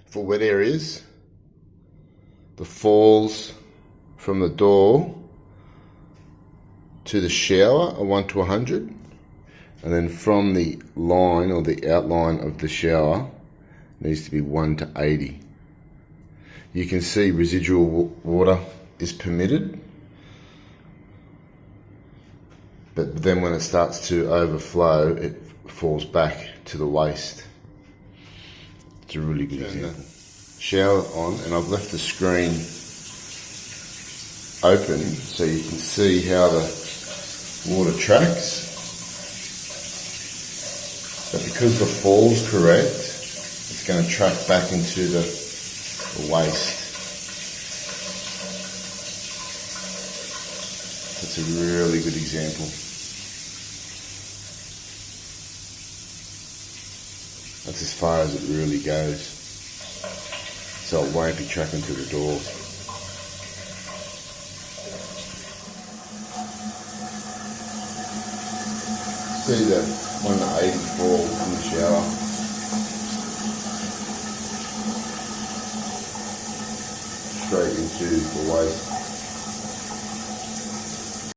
for wet areas, the falls from the door to the shower are 1 to 100, and then from the line or the outline of the shower needs to be 1 to 80. You can see residual water is permitted, but then when it starts to overflow, it falls back to the waste. It's a really good example. Shower on, and I've left the screen open so you can see how the water tracks. But because the fall's correct, it's going to track back into the waste. That's a really good example. That's as far as it really goes. So it won't be tracking to the doors. See the 1 to 80 fall in the shower. Straight into the waste.